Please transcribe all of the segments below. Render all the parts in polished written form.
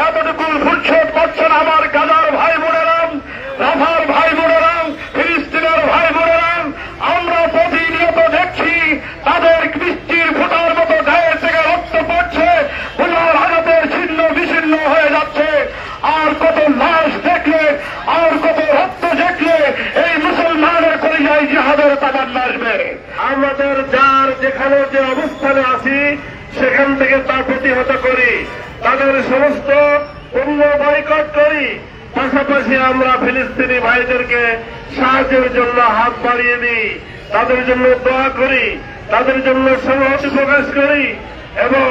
এতটুকু ফুটছট করছেন আমার গাজার ভাই বোনেরাম, রাফার ভাই বোনেরাম, ফিলিস্তিনের ভাই বোনেরাম। আমরা প্রতিনিয়ত দেখছি তাদের বৃষ্টির ফোঁটার মতো গায়ে থেকে রক্ত পড়ছে, বোমার আঘাতের ছিন্ন বিচ্ছিন্ন হয়ে যাচ্ছে। আর কত লাশ দেখলে, আর কত রক্ত দেখলে এই মুসলমানের কলিজায় জিহাদের তামান্না আসবে। আমাদের যার যেখানে যে অবস্থানে আছি সেখান থেকে তা প্রতিহত করি, তাদের সমস্ত পণ্য বয়কট করি। পাশাপাশি আমরা ফিলিস্তিনি ভাইদেরকে সাহায্যের জন্য হাত বাড়িয়ে দিই, তাদের জন্য দোয়া করি, তাদের জন্য সংহতি প্রকাশ করি এবং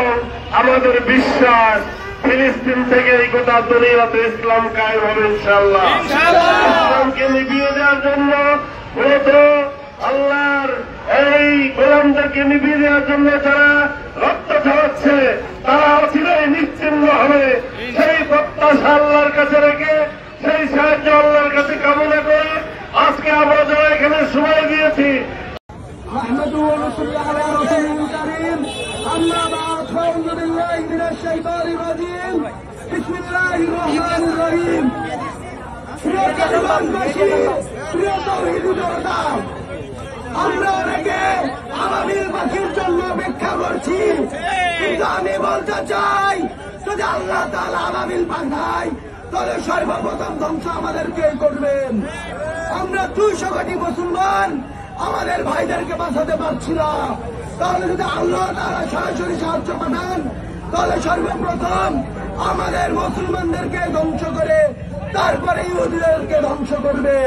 আমাদের বিশ্বাস ফিলিস্তিন থেকে এই গোটা দুনিয়াতে ইসলাম কায়েম হবে ইনশাআল্লাহ। ইসলামকে নিভিয়ে দেওয়ার জন্য মূলত আল্লাহর এই গোলামদেরকে নিভিয়ে দেওয়ার জন্য যারা রক্ত ঝরাচ্ছে তারা চিরাই নিশ্চিন্ন হবে, সেই প্রত্যাশা আল্লাহর কাছে রেখে সেই সাহায্য আল্লাহর কাছে কামনা করে আজকে আমরা যারা এখানে সময় দিয়েছি আমরা অনেকে আওয়ামী পাখির জন্য অপেক্ষা করছি, কিন্তু আমি বলতে চাই যদি আল্লাহ তাআলা আওয়ামী পাঠায় তাহলে সর্বপ্রথম ধ্বংস আমাদেরকে করবেন। আমরা 200 কোটি মুসলমান আমাদের ভাইদেরকে বাঁচাতে পারছি না, তাহলে যদি আল্লাহ তাআলা সরাসরি সাহায্য পাঠান তাহলে সর্বপ্রথম আমাদের মুসলমানদেরকে ধ্বংস করে তারপরে ইহুদিদেরকে ধ্বংস করবে।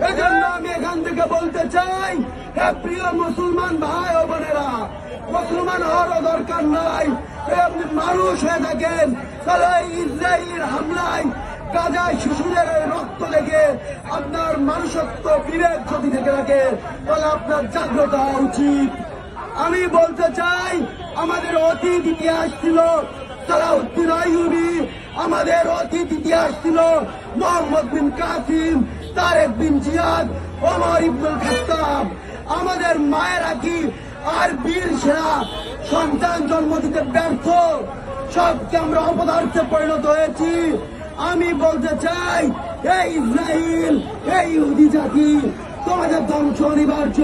এজন্য আমি এখান থেকে বলতে চাই, হে প্রিয় মুসলমান ভাই ও বোনেরা, মুসলমান হওয়ারও দরকার নাই। আপনি মানুষ হয়ে থাকেন তাহলে ইসরায়েলের হামলায় গাজায় শিশুদের রক্ত দেখে আপনার মানুষত্ব বিবেক যদি থেকে থাকে তাহলে আপনার জাগ্রত হওয়া উচিত। আমি বলতে চাই আমাদের অতীত ইতিহাস ছিল সালাউদ্দিন আইয়ুবী, আমাদের অতীত ইতিহাস ছিল মোহাম্মদ বিন কাসিম, তারেক বিন জিয়াদ, ওমর ইবনুল খাত্তাব। আমাদের মায়েরা কি আর বীর সেরা সন্তান জন্ম দিতে ব্যর্থ? সবকে আমরা অপদার্থে পরিণত হয়েছি। আমি বলতে চাই এই ইসরায়েল, এই ইহুদি জাতি তোমাদের ধ্বংস অনিবার্য।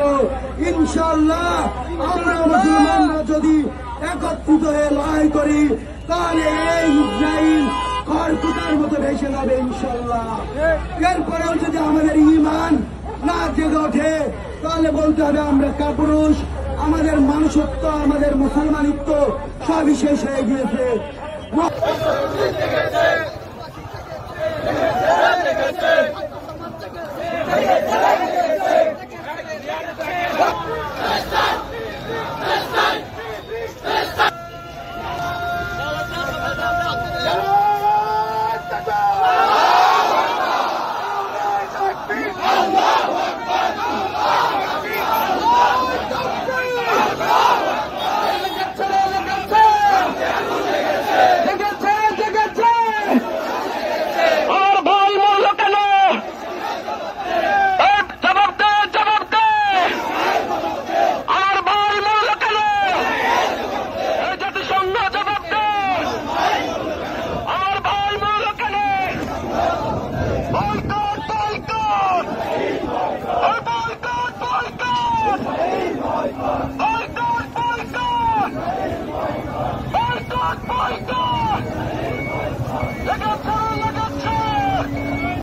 ইনশাআল্লাহ আমরা মুসলমানরা যদি একত্রিত হয়ে লড়াই করি তাহলে এই ইসরায়েল খড়কুটার মতো ভেসে যাবে ইনশাআল্লাহ। এরপরেও যদি আমাদের ঈমান না জেগে ওঠে তাহলে বলতে হবে আমরা কাপুরুষ, আমাদের মানুষত্ব, আমাদের মুসলমানিত্ব সবই শেষ হয়ে গিয়েছে।